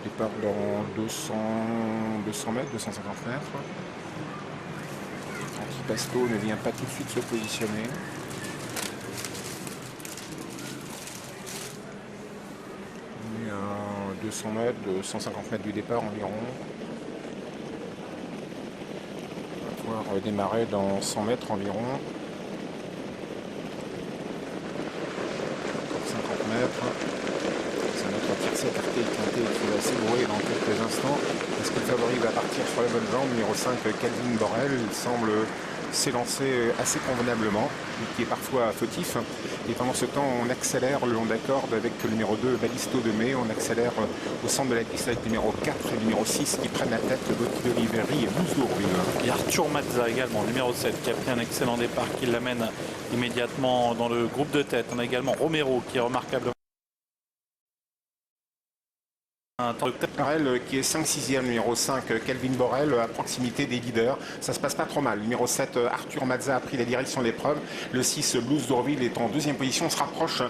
Départ dans 200 mètres, 250 mètres. Antipasto ne vient pas tout de suite se positionner. On est à 200 mètres, 150 mètres du départ environ. On va pouvoir démarrer dans 100 mètres environ. 50 mètres. C'est notre tiercé écarté éclaté qui va s'ébrouer dans quelques instants. Est-ce que le favori va partir sur la bonne jambe? Numéro 5, Calvin Borel, il semble s'élancer assez convenablement, qui est parfois fautif. Et pendant ce temps, on accélère le long de la corde avec le numéro 2, Balisto de Mai. On accélère au centre de la piste avec le numéro 4 et le numéro 6 qui prennent la tête, Gauthier d'Oliveri et Blues d'Ourville. Et Arthur Mazza également, numéro 7, qui a pris un excellent départ, qui l'amène immédiatement dans le groupe de tête. On a également Romero qui est remarquablement. Borel qui est 5-6e, numéro 5 Calvin Borel à proximité des leaders. Ça se passe pas trop mal. Numéro 7 Arthur Mazza a pris la direction de l'épreuve. Le 6 Blues d'Ourville est en deuxième position. On se rapproche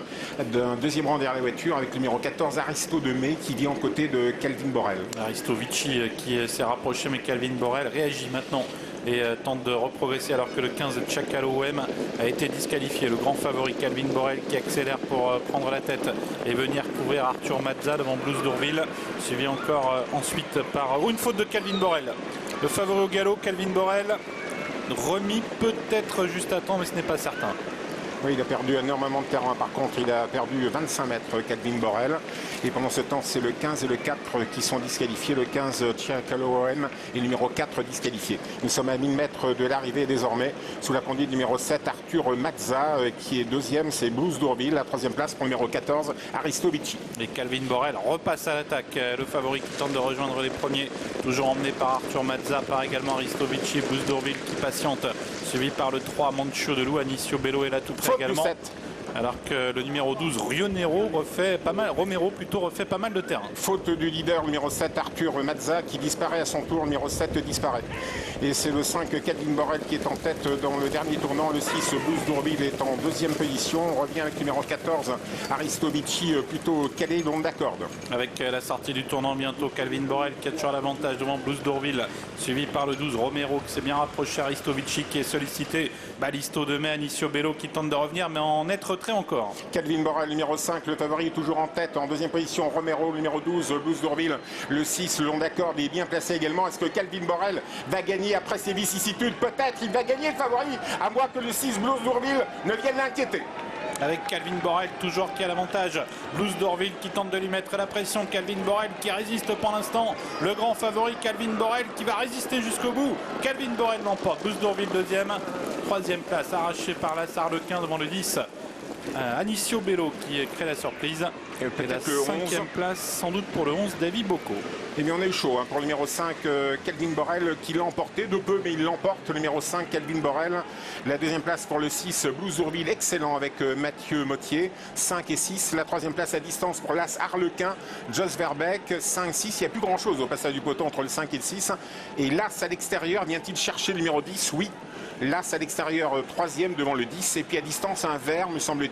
d'un deuxième rang derrière la voiture avec le numéro 14 Aristo de Mai qui vient aux côtés de Calvin Borel. Aristo Vici qui s'est rapproché, mais Calvin Borel réagit maintenant et tente de reprogresser alors que le 15 Chakalo OM a été disqualifié. Le grand favori Calvin Borel qui accélère pour prendre la tête et venir couvrir Arthur Mazza devant Blues d'Ourville, suivi encore ensuite par une faute de Calvin Borel. Le favori au galop, Calvin Borel, remis peut-être juste à temps, mais ce n'est pas certain. Oui, il a perdu énormément de terrain. Par contre, il a perdu 25 mètres, Calvin Borel. Et pendant ce temps, c'est le 15 et le 4 qui sont disqualifiés. Le 15, Chakalo OM et le numéro 4 disqualifiés. Nous sommes à 1000 mètres de l'arrivée désormais, sous la conduite du numéro 7, Arthur Mazza, qui est deuxième. C'est Blues d'Ourville. La troisième place pour le numéro 14, Aristo Vici. Et Calvin Borel repasse à l'attaque. Le favori qui tente de rejoindre les premiers, toujours emmené par Arthur Mazza, par également Aristo Vici, Blues d'Ourville qui patiente, suivi par le 3, Mancho de Lou, Anicio Bello est là tout près également. Alors que le numéro 12, Romero refait pas mal de terrain. Faute du leader, numéro 7, Arthur Mazza, qui disparaît à son tour. Numéro 7 disparaît. Et c'est le 5, Calvin Borel, qui est en tête dans le dernier tournant. Le 6, Blues d'Ourville, est en deuxième position. On revient avec le numéro 14, Aristo Vici, plutôt calé long de la corde. Avec la sortie du tournant bientôt, Calvin Borel qui a toujours l'avantage devant Blues d'Ourville, suivi par le 12, Romero qui s'est bien rapproché, Aristo Vici qui est sollicité, Balisto de Mai, Anicio Bello qui tente de revenir, mais en être retrait encore. Calvin Borel, numéro 5, le favori est toujours en tête. En deuxième position, Romero, numéro 12, Blues d'Ourville. Le 6, le long d'accord, il est bien placé également. Est-ce que Calvin Borel va gagner après ses vicissitudes? Peut-être, il va gagner le favori, à moins que le 6, Blues d'Ourville, ne vienne l'inquiéter. Avec Calvin Borel toujours qui a l'avantage. Blues d'Ourville qui tente de lui mettre la pression. Calvin Borel qui résiste pour l'instant. Le grand favori Calvin Borel qui va résister jusqu'au bout. Calvin Borel l'emporte. Blues d'Ourville deuxième. Troisième place arrachée par Lassar Lequin devant le 10. Anicio Bello qui crée la surprise. Et la cinquième place sans doute pour le 11, David Bocco. Eh bien on a eu chaud pour le numéro 5, Calvin Borel, qui l'a emporté de peu, mais il l'emporte. Le numéro 5, Calvin Borel. La deuxième place pour le 6, Blues d'Ourville, excellent avec Mathieu Mottier. 5 et 6. La troisième place à distance pour l'As Harlequin, Jos Verbeek. 5-6. Il n'y a plus grand chose au passage du poteau entre le 5 et le 6. Et l'As à l'extérieur, vient-il chercher le numéro 10? Oui. L'As à l'extérieur, troisième devant le 10. Et puis à distance, un vert, me semble-t-il.